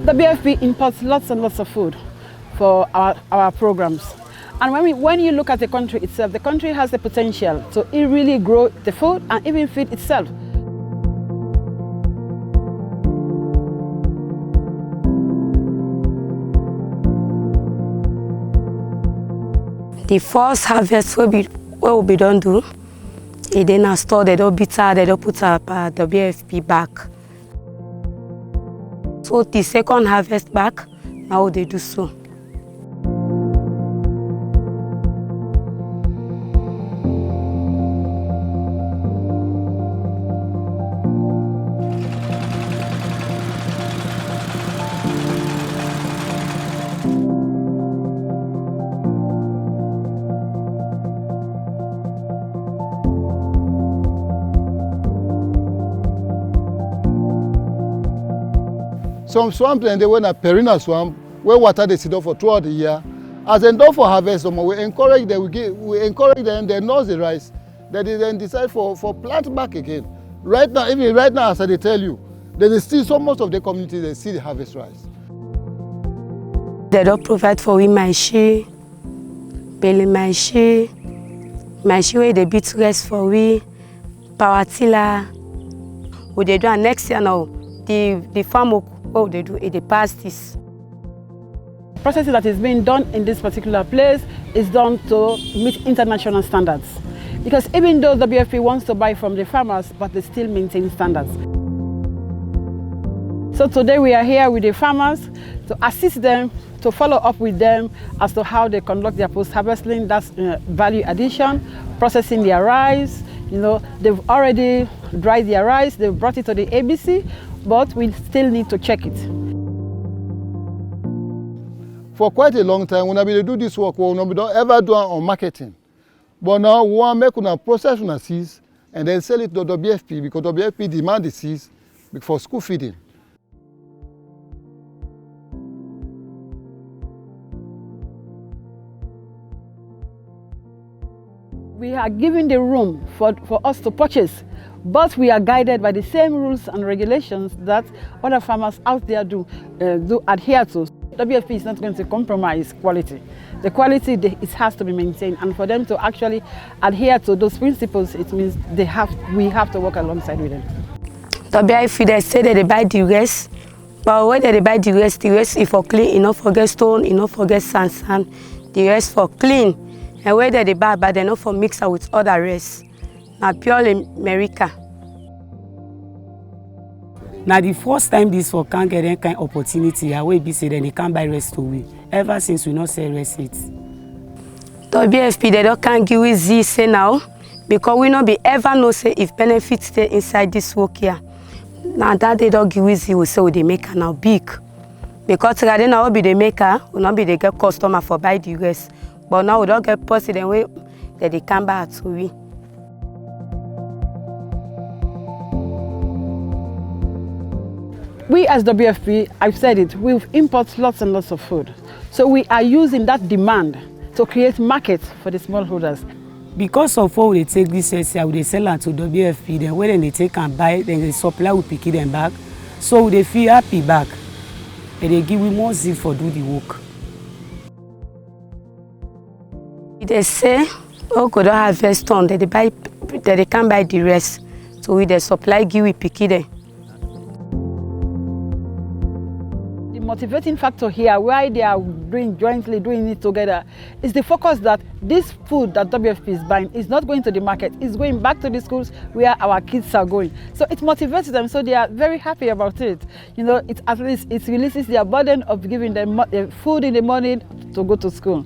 The BFP imports lots and lots of food for our programs. And when you look at the country itself, the country has the potential to really grow the food and even feed itself. The first harvest will be done do. It then a store they don't bitter, they don't put up the BFP back. So the second harvest back, now they do so. Some swamps and they were a perennial swamp where water they sit off for throughout the year. As they don't for harvest, we encourage them, they nurse the rice, that they then decide for plant back again. Right now, even right now, as I tell you, there is still so much of the community they see the harvest rice. They don't provide for we maishi, belly maishi where they beat rest for we, power tiller. What they do and next year now, the farm what they do is they pass this. Processing that is being done in this particular place is done to meet international standards. Because even though the BFP wants to buy from the farmers, but they still maintain standards. So today we are here with the farmers to assist them, to follow up with them as to how they conduct their post-harvesting, that's value addition, processing their rice. You know, they've already dried their rice, they've brought it to the ABC, but we still need to check it. For quite a long time, when we do this work, we don't ever do it on marketing. But now we want to make una process una seeds and then sell it to the BFP because the BFP demand the seeds for school feeding. We are given the room for us to purchase, but we are guided by the same rules and regulations that other farmers out there do adhere to. WFP is not going to compromise quality. The quality, it has to be maintained, and for them to actually adhere to those principles, it means we have to work alongside with them. WFP, they say that they buy the rest, but when they buy the rest is for clean, enough forget stone, enough forget sand, the rest for clean. And where they buy, but they not for mixer with other rest. Now purely America. Now the first time this for can't get any kind of opportunity, I will be say that they can't buy rest away. Ever since we not sell rest it. The BFP they don't can't give us this say now because we not be ever know say if benefits stay inside this work here. Now that they don't give us we say they make now big. Because rather now be the maker, will not be the get customer for buy the rest. But now we don't get posted the way that they come back to we. We as WFP, I've said it, we import lots and lots of food. So we are using that demand to create markets for the smallholders. Because of what they take this SCI, they sell it to WFP, then when they take and buy, then they supply, we pick them back. So they feel happy back. And they give we more zeal for do the work. They say, oh, go to harvest on, they can't buy the rest. So with the supply, give we pick it. The motivating factor here, why they are jointly doing it together, is the focus that this food that WFP is buying is not going to the market, it's going back to the schools where our kids are going. So it motivates them, so they are very happy about it. You know, at least it releases their burden of giving them food in the morning to go to school.